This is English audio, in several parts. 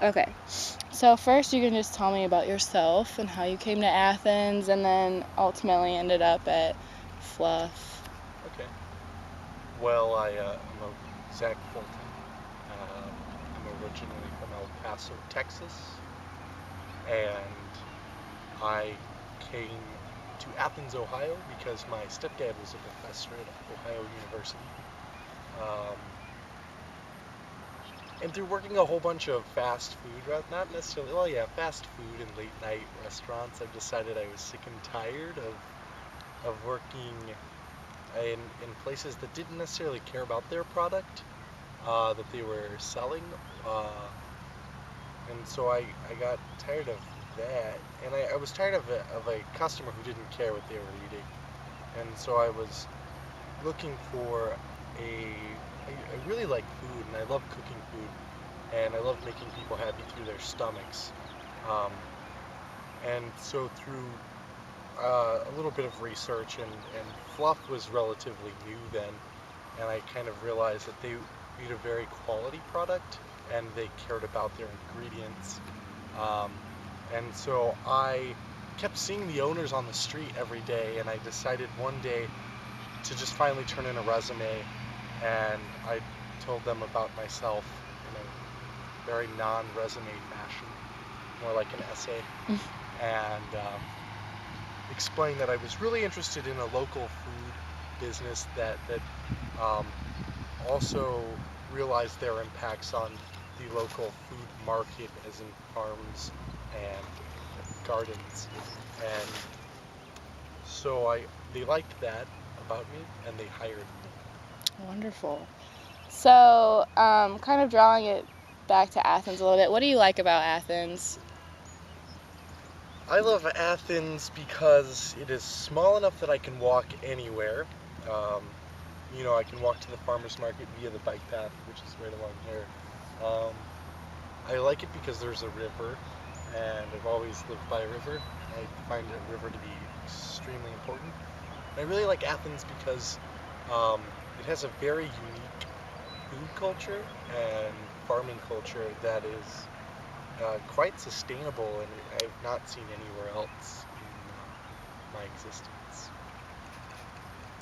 Okay. So first you can just tell me about yourself and how you came to Athens and then ultimately ended up at Fluff. Okay. Well, I'm Zach Fulton. I'm originally from El Paso, Texas, and I came to Athens, Ohio, because my stepdad was a professor at Ohio University. Um, and through working a whole bunch of fast food, not necessarily, well, yeah, fast food and late night restaurants, I've decided I was sick and tired of working in places that didn't necessarily care about their product that they were selling. Uh, and so I got tired of that. And I was tired of a customer who didn't care what they were eating. And so I was looking for I really like food and I love cooking food and I love making people happy through their stomachs. Um, and so through a little bit of research and Fluff was relatively new then, and I kind of realized that they made a very quality product and they cared about their ingredients. Um, and so I kept seeing the owners on the street every day, and I decided one day to just finally turn in a resume, and I told them about myself in a very non-resume fashion, more like an essay, and explained that I was really interested in a local food business that um, also realized their impacts on the local food market, as in farms and gardens. And so they liked that about me, and they hired me. Wonderful. So, kind of drawing it back to Athens a little bit, what do you like about Athens? I love Athens because it is small enough that I can walk anywhere. Um, I can walk to the farmer's market via the bike path, which is right along here. Um, I like it because there's a river, and I've always lived by a river. I find a river to be extremely important. And I really like Athens because it has a very unique food culture and farming culture that is quite sustainable, and I've not seen anywhere else in my existence.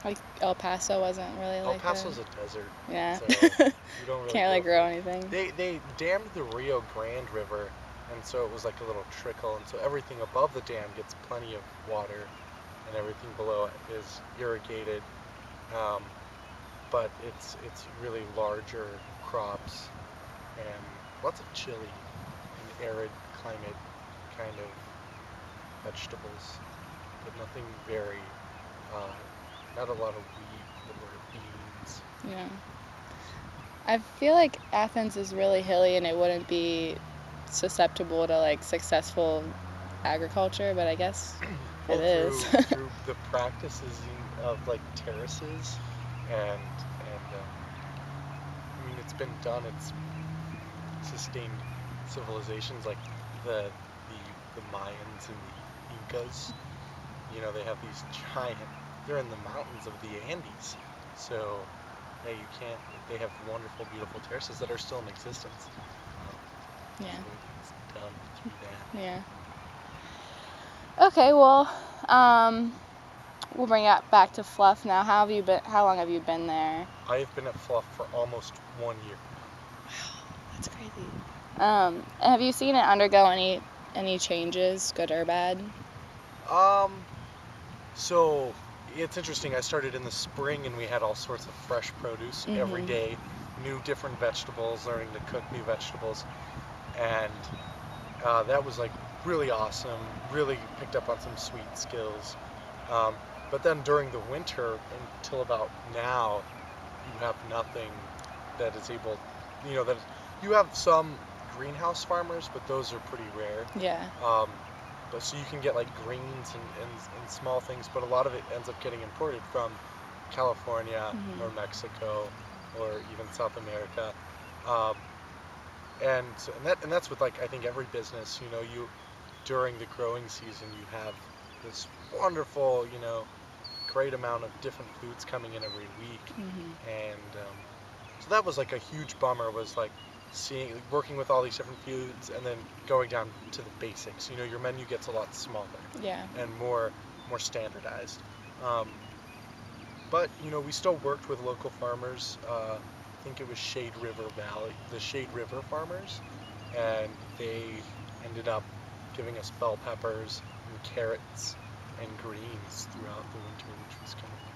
Like El Paso wasn't really El like that. Paso's a desert, Yeah. so you don't really Can't really grow grow food. anything. They dammed the Rio Grande River, and so it was like a little trickle, and so everything above the dam gets plenty of water, and everything below it is irrigated. Um, but it's really larger crops and lots of chili and arid climate kind of vegetables, but nothing very uh, not a lot of wheat or beans. Yeah. I feel like Athens is really hilly and it wouldn't be susceptible to like successful agriculture, but I guess it Well, is. through the practices of like terraces and I mean it's been done. It's sustained civilizations like the the Mayans and the Incas. They have these giant. They're in the mountains of the Andes, so yeah, you can't. They have wonderful, beautiful terraces that are still in existence. Um, Yeah. so it's done through that. Yeah. Okay, well, um, we'll bring it back to Fluff now. How long have you been there? I have been at Fluff for almost 1 year now. That's crazy. Have you seen it undergo any changes, good or bad? Um, so it's interesting. I started in the spring and we had all sorts of fresh produce every Mhm. day, new different vegetables, learning to cook new vegetables, and that was like really awesome. Really picked up on some sweet skills. But then during the winter until about now, you have nothing that is able, that you have some greenhouse farmers, but those are pretty rare. Yeah. Um, but so you can get like greens and small things, but a lot of it ends up getting imported from California or Mhm. Mexico or even South America. Um, and that's with like I think every business, you during the growing season you have this wonderful, great amount of different foods coming in every week, Mhm. and so that was like a huge bummer. Was like working with all these different foods, and then going down to the basics. Your menu gets a lot smaller Yeah. and more standardized. Um, but we still worked with local farmers. I think it was the Shade River farmers, and they ended up giving us bell peppers and carrots and greens throughout the winter, which was kind of